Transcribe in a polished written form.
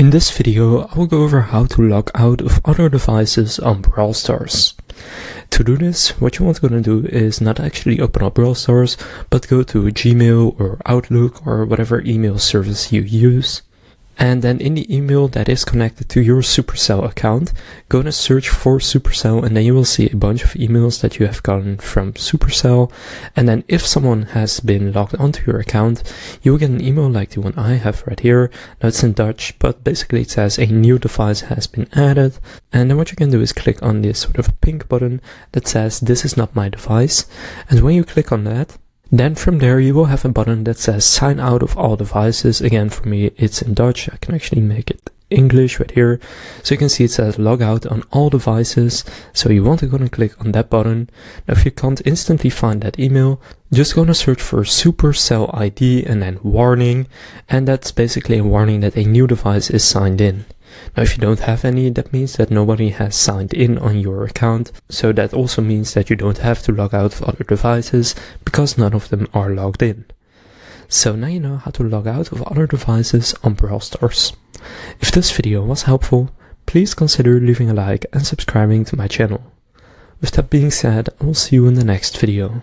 In this video, I will go over how to log out of other devices on Brawl Stars. To do this, what you want to do is not actually open up Brawl Stars, but go to Gmail or Outlook or whatever email service you use. And then in the email that is connected to your Supercell account, go and search for Supercell, and then you will see a bunch of emails that you have gotten from Supercell. And then if someone has been logged onto your account, you will get an email like the one I have right here. Now it's in Dutch, but basically it says a new device has been added. And then what you can do is click on this sort of pink button that says this is not my device. And when you click on that, then from there you will have a button that says sign out of all devices. Again, for me it's in Dutch. I can actually make it English right here. So you can see it says log out on all devices. So you want to go and click on that button. Now if you can't instantly find that email, just go and search for Supercell ID and then warning. And that's basically a warning that a new device is signed in. Now if you don't have any, that means that nobody has signed in on your account, so that also means that you don't have to log out of other devices, because none of them are logged in. So now you know how to log out of other devices on Brawl Stars. If this video was helpful, please consider leaving a like and subscribing to my channel. With that being said, I will see you in the next video.